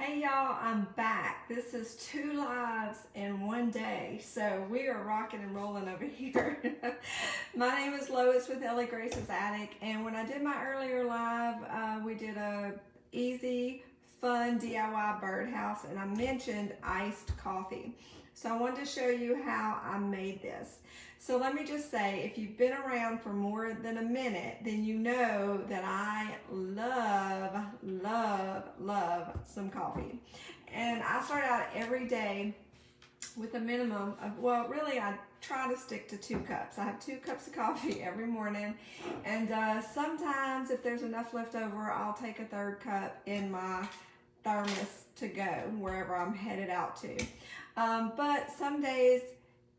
Hey y'all, I'm back. This is 2 lives in one day, so we are rocking and rolling over here. My name is Lois with Ellie Grace's Attic, and when I did my earlier live, we did a easy, fun DIY birdhouse, and I mentioned iced coffee. So I wanted to show you how I made this. So let me just say, if you've been around for more than a minute, then you know that I love some coffee. And I start out every day with a minimum of, well, really I try to stick to 2 cups. I have 2 cups of coffee every morning. And sometimes if there's enough left over, I'll take a 3rd cup in my thermos to go wherever I'm headed out to. But some days,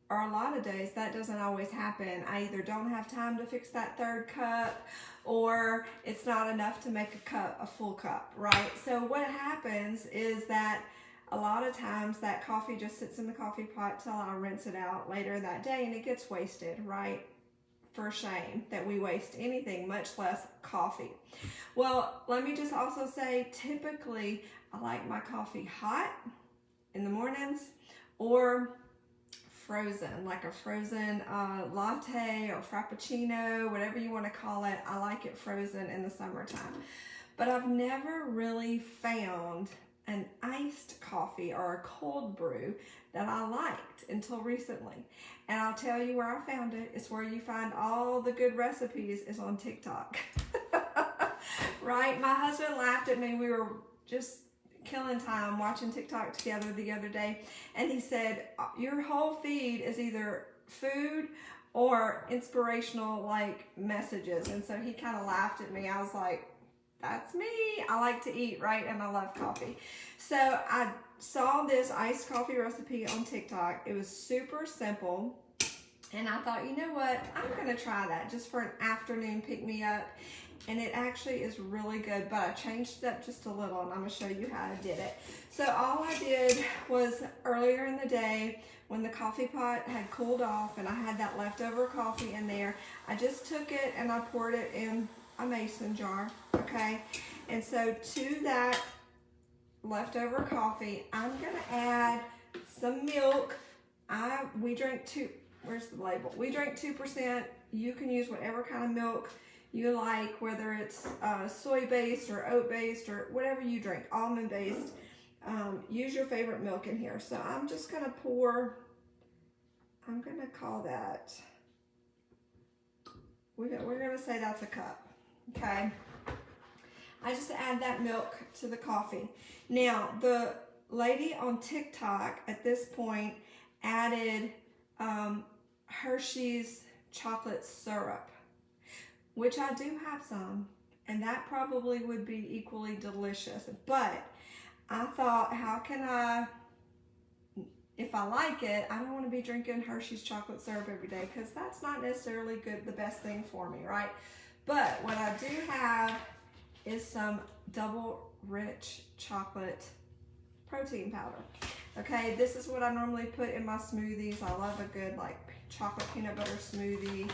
or a lot of days, that doesn't always happen. I either don't have time to fix that 3rd cup, or it's not enough to make a full cup, right? So what happens is that a lot of times that coffee just sits in the coffee pot till I rinse it out later that day, and it gets wasted, right? For shame that we waste anything, much less coffee. Well, let me just also say, typically I like my coffee hot in the mornings or frozen, like a frozen latte or frappuccino, whatever you want to call it. I like it frozen in the summertime. But I've never really found an iced coffee or a cold brew that I liked until recently. And I'll tell you where I found it. It's where you find all the good recipes, is on TikTok. Right? My husband laughed at me. We were just killing time watching TikTok together the other day, and he said, your whole feed is either food or inspirational like messages. And so he kind of laughed at me. I was like, that's me. I like to eat, right? And I love coffee. So I saw this iced coffee recipe on TikTok. It was super simple, and I thought, you know what, I'm gonna try that just for an afternoon pick-me-up. And it actually is really good, but I changed it up just a little, and I'm gonna show you how I did it. So all I did was, earlier in the day, when the coffee pot had cooled off and I had that leftover coffee in there, I just took it and I poured it in a mason jar, okay? And so to that leftover coffee, I'm gonna add some milk. We drink where's the label? We drink 2%. You can use whatever kind of milk you like, whether it's soy-based or oat-based or whatever you drink, almond-based. Use your favorite milk in here. So I'm just gonna pour, I'm gonna call that, we're gonna say that's a cup, okay? I just add that milk to the coffee. Now, the lady on TikTok at this point added Hershey's chocolate syrup, which I do have some, and that probably would be equally delicious. But I thought, how can I, if I like it, I don't want to be drinking Hershey's chocolate syrup every day, because that's not necessarily the best thing for me, right? But what I do have is some double rich chocolate protein powder. Okay, this is what I normally put in my smoothies. I love a good like chocolate peanut butter smoothie.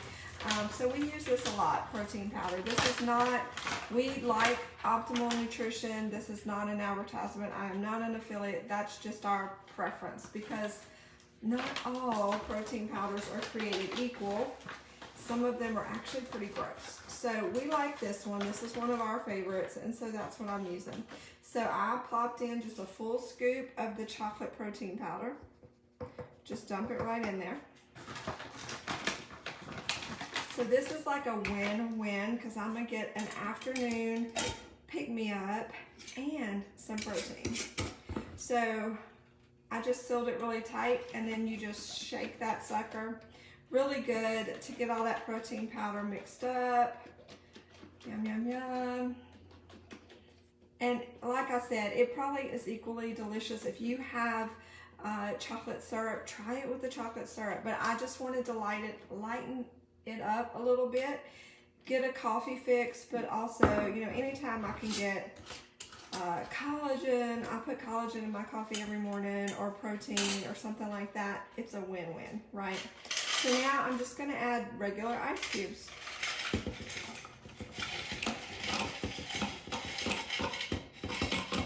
So we use this a lot, protein powder. This is not, we like Optimal Nutrition. This is not an advertisement. I am not an affiliate. That's just our preference, because not all protein powders are created equal. Some of them are actually pretty gross. So we like this one. This is one of our favorites, and so that's what I'm using. So I plopped in just a full scoop of the chocolate protein powder. Just dump it right in there. So this is like a win-win, because I'm gonna get an afternoon pick-me-up and some protein. So I just sealed it really tight, and then you just shake that sucker really good to get all that protein powder mixed up. Yum, yum, yum. And like I said, it probably is equally delicious. If you have chocolate syrup, try it with the chocolate syrup. But I just wanted to lighten it up a little bit, get a coffee fix, but also, you know, anytime I can get collagen, I put collagen in my coffee every morning, or protein or something like that, it's a win-win, right? So now I'm just gonna add regular ice cubes.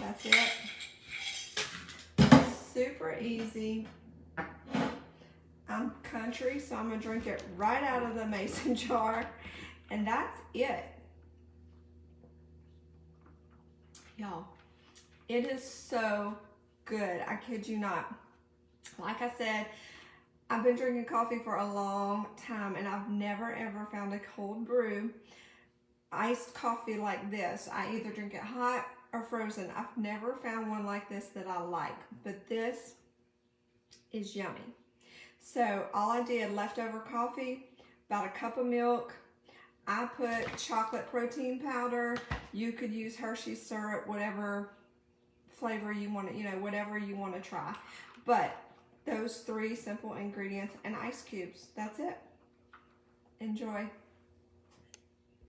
That's it. easy. I'm country, so I'm gonna drink it right out of the mason jar, and that's it. Y'all, it is so good. I kid you not. Like I said, I've been drinking coffee for a long time, and I've never ever found a cold brew iced coffee like this. I either drink it hot or frozen. I've never found one like this that I like, but this is yummy. So all I did, leftover coffee, about a cup of milk. I put chocolate protein powder. You could use Hershey's syrup, whatever flavor you want to, whatever you want to try. But those 3 simple ingredients and ice cubes. That's it. Enjoy.